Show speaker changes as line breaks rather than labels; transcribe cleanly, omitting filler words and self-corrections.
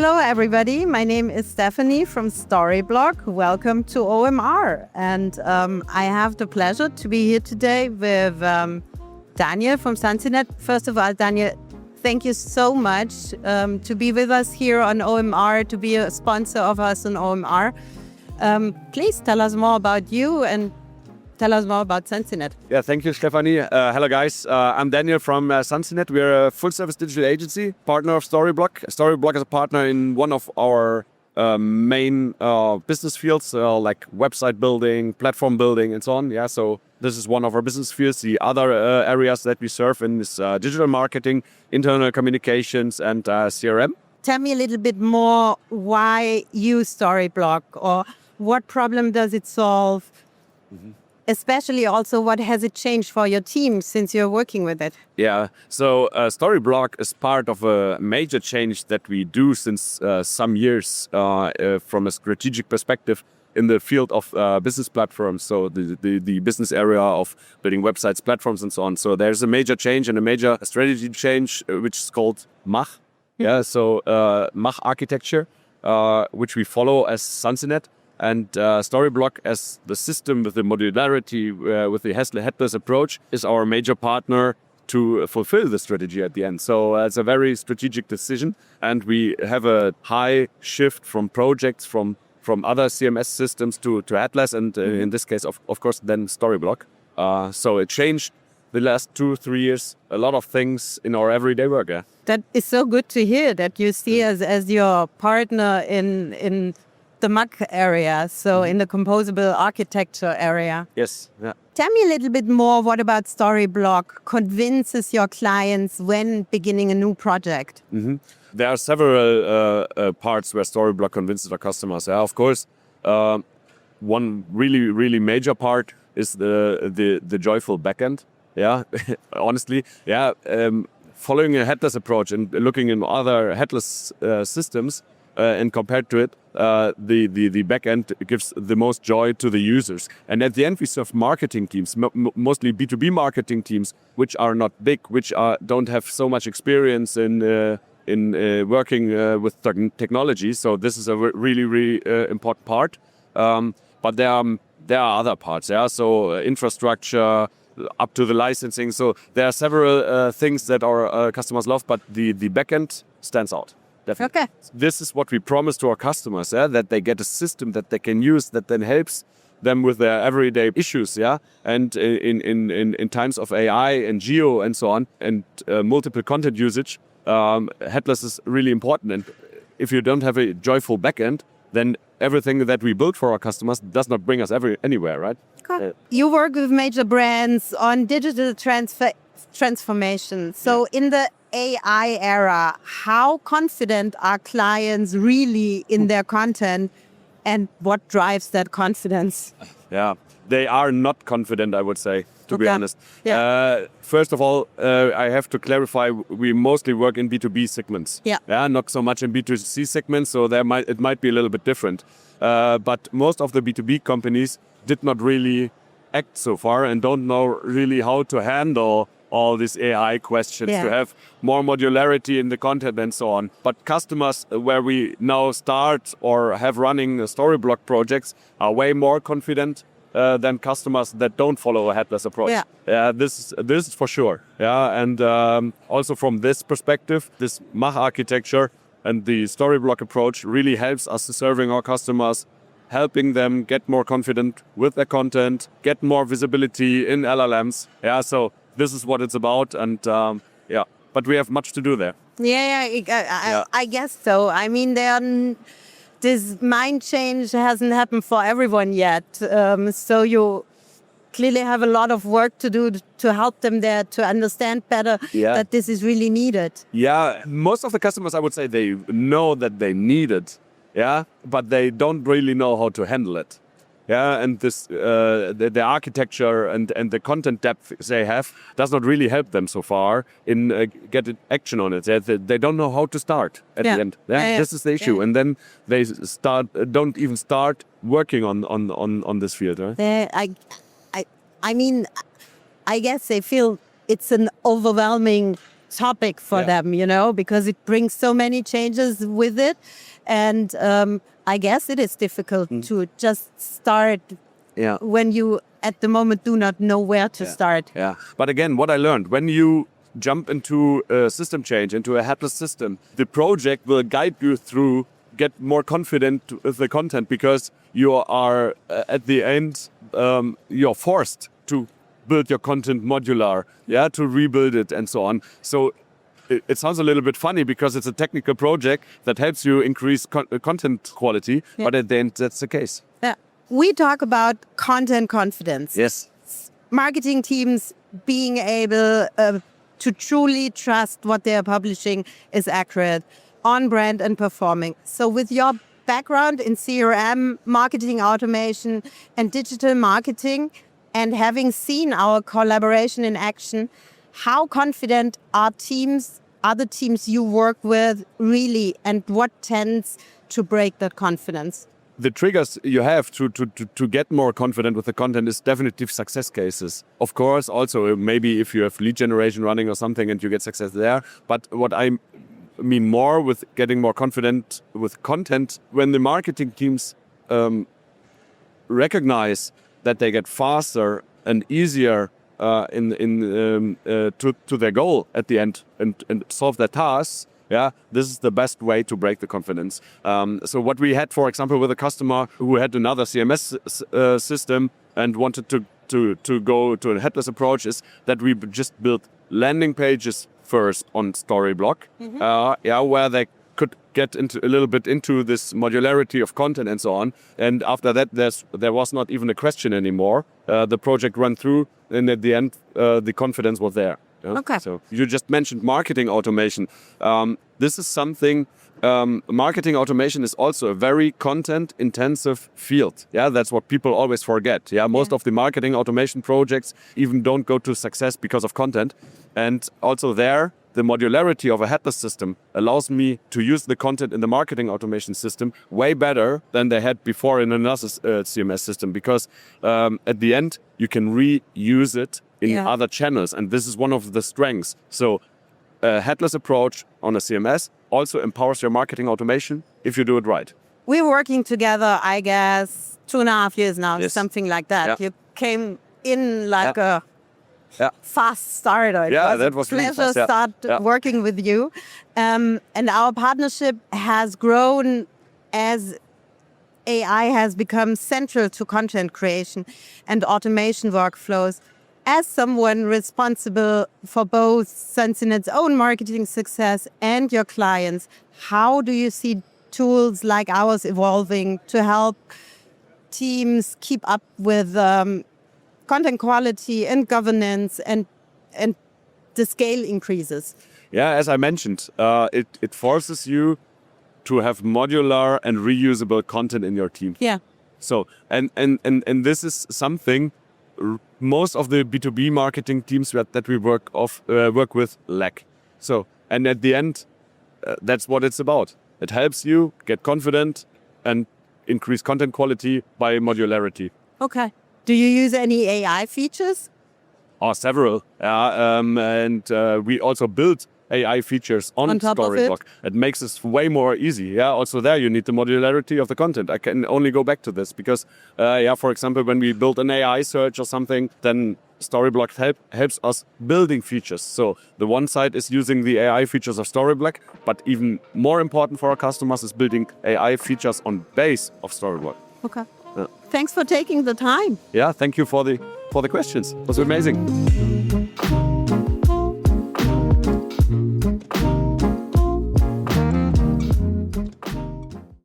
Hello, everybody. My name is Stephanie from Storyblok. Welcome to OMR. And I have the pleasure to be here today with Daniel from Sunzinet. First of all, Daniel, thank you so much to be with us here on OMR, to be a sponsor of us on OMR. Please tell us more about you and tell us more about Sunzinet.
Yeah, thank you, Stephanie. Hello, guys. I'm Daniel from Sunzinet. We're a full-service digital agency, partner of Storyblok. Storyblok is a partner in one of our main business fields, like website building, platform building, and so on. Yeah, so this is one of our business fields. The other areas that we serve in is digital marketing, internal communications, and CRM.
Tell me a little bit more why use Storyblok, or what problem does it solve? Mm-hmm. Especially also, what has it changed for your team since you're working with it?
Yeah, so Storyblok is part of a major change that we do since some years from a strategic perspective in the field of business platforms, so the business area of building websites, platforms, and so on. So there's a major change and a major strategy change, which is called MACH. Yeah, so MACH Architecture, which we follow as Sunzinet. And Storyblok, as the system with the modularity, with the Headless approach, is our major partner to fulfill the strategy at the end. So it's a very strategic decision. And we have a high shift from projects from other CMS systems to Headless, and in this case, of course, then Storyblok. So it changed the last 2-3 years a lot of things in our everyday work. Yeah.
That is so good to hear that you see us as your partner in the MACH area, so in the composable architecture area.
Yes. Yeah.
Tell me a little bit more, what about Storyblok convinces your clients when beginning a new project?
Mm-hmm. There are several parts where Storyblok convinces our customers. Yeah, of course, one really major part is the joyful backend. Yeah, honestly, yeah. Following a headless approach and looking in other headless systems, and compared to it, the backend gives the most joy to the users. And at the end, we serve marketing teams, mostly B2B marketing teams, which are not big, which don't have so much experience in working with technology. So this is a really important part. But there are other parts. Yeah, so infrastructure up to the licensing. So there are several things that our customers love, but the backend stands out. Definitely.
Okay.
This is what we promise to our customers, yeah? That they get a system that they can use that then helps them with their everyday issues, yeah. And in times of AI and geo and so on, and multiple content usage, headless is really important. And if you don't have a joyful backend, then everything that we build for our customers does not bring us anywhere, right?
Okay. You work with major brands on digital transformation. So in the AI era, how confident are clients really in their content, and what drives that confidence?
Yeah, they are not confident, I would say, to be honest.
Yeah.
First of all, I have to clarify, we mostly work in B2B segments.
Yeah.
Yeah, not so much in B2C segments, so it might be a little bit different. But most of the B2B companies did not really act so far and don't know really how to handle all these AI questions, to have more modularity in the content and so on. But customers where we now start or have running Storyblok projects are way more confident than customers that don't follow a headless approach. Yeah, this is for sure. Yeah, and also from this perspective, this MACH architecture and the Storyblok approach really helps us serving our customers, helping them get more confident with their content, get more visibility in LLMs. Yeah, so this is what it's about, and but we have much to do there.
I guess so. I mean, this mind change hasn't happened for everyone yet. So you clearly have a lot of work to do to help them there to understand better that this is really needed. Yeah,
most of the customers, I would say, they know that they need it, but they don't really know how to handle it. Yeah, and this the architecture and the content depth they have does not really help them so far in getting action on it. They don't know how to start at the end. This is the issue, and then they don't even start working on this field. Right?
I mean, I guess they feel it's an overwhelming topic for them, because it brings so many changes with it. And I guess it is difficult to just start when you at the moment do not know where to start.
Yeah. But again, what I learned, when you jump into a system change, into a headless system, the project will guide you through, get more confident with the content, because you are at the end, you're forced to build your content modular, to rebuild it and so on. So it sounds a little bit funny because it's a technical project that helps you increase content quality, but at the end, that's the case.
Yeah. We talk about content confidence.
Yes.
Marketing teams being able to truly trust what they are publishing is accurate, on brand and performing. So with your background in CRM, marketing automation and digital marketing, and having seen our collaboration in action, how confident are other teams you work with really, and what tends to break that confidence?
The triggers you have to get more confident with the content is definitely success cases. Of course, also maybe if you have lead generation running or something and you get success there. But what I mean more with getting more confident with content, when the marketing teams recognize that they get faster and easier to their goal at the end and solve their tasks. Yeah, this is the best way to break the confidence. So what we had, for example, with a customer who had another CMS system and wanted to go to a headless approach, is that we just built landing pages first on Storyblok, where they could get into a little bit into this modularity of content and so on. And after that, there was not even a question anymore. The project ran through, and at the end, the confidence was there. Yeah?
Okay.
So you just mentioned marketing automation. This is something. Marketing automation is also a very content-intensive field. Yeah, that's what people always forget. Yeah, most of the marketing automation projects even don't go to success because of content. And also there, the modularity of a headless system allows me to use the content in the marketing automation system way better than they had before in another CMS system, because at the end, you can reuse it in other channels. And this is one of the strengths. So a headless approach on a CMS also empowers your marketing automation if you do it right.
We're working together, I guess, 2.5 years now, something like that.
Yeah.
You came in like a fast starter. It was
that was
a pleasure
really fast,
start working with you. And our partnership has grown as AI has become central to content creation and automation workflows. As someone responsible for both Sunzinet's own marketing success and your clients, how do you see tools like ours evolving to help teams keep up with content quality and governance and the scale increases?
Yeah, as I mentioned, it forces you to have modular and reusable content in your team.
Yeah.
So and this is something most of the B2B marketing teams that we work with lack. So, and at the end, that's what it's about. It helps you get confident and increase content quality by modularity.
Okay. Do you use any AI features?
Several. And we also build AI features on Storyblok. It makes it way more easy. Yeah. Also there you need the modularity of the content. I can only go back to this because, for example, when we build an AI search or something, then Storyblok helps us building features. So the one side is using the AI features of Storyblok, but even more important for our customers is building AI features on base of Storyblok.
Okay. Thanks for taking the time.
Yeah. Thank you for the questions. It was amazing.